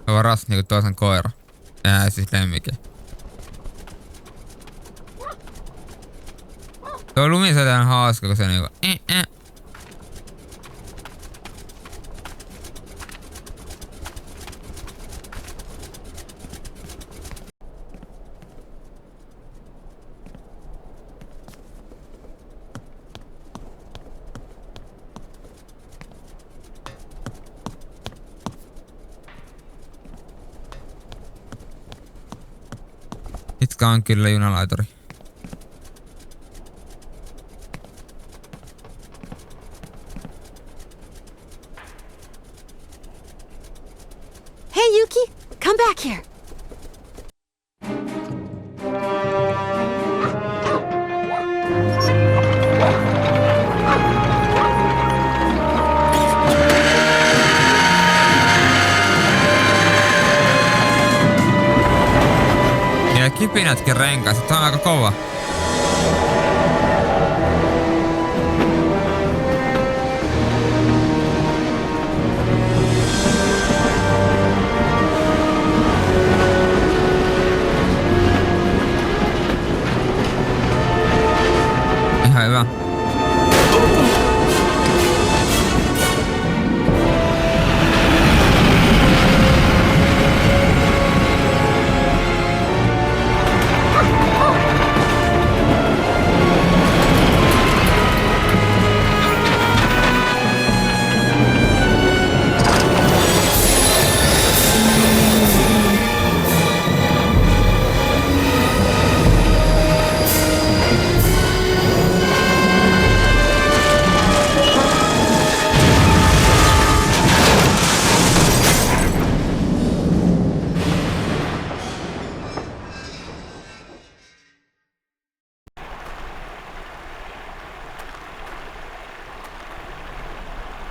Varas niinku toisen koira. Siis lemmikin. Tuo lumisäätä on hauska, kun se niinku... Itkä on kyllä junalaituri. Hey, Yuki! Come back here! Ja kipinätkin renkaista. Tää on aika kova. Ihan hyvä.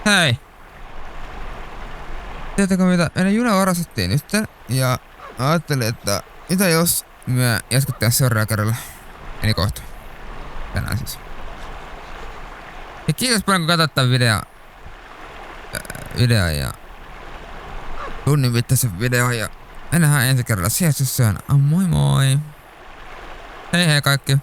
Hei! Tiedätkö mitä? Meidän juna varastettiin nyt ja ajattelin, että mitä jos me jatketaan seuraavalla kerralla. Eli kohta. Tänään siis. Ja kiitos paljon kun katsoit tämän videon ja tunnin mittaisen videon ja me nähdään ensi kerralla. Moi moi! Hei hei kaikki!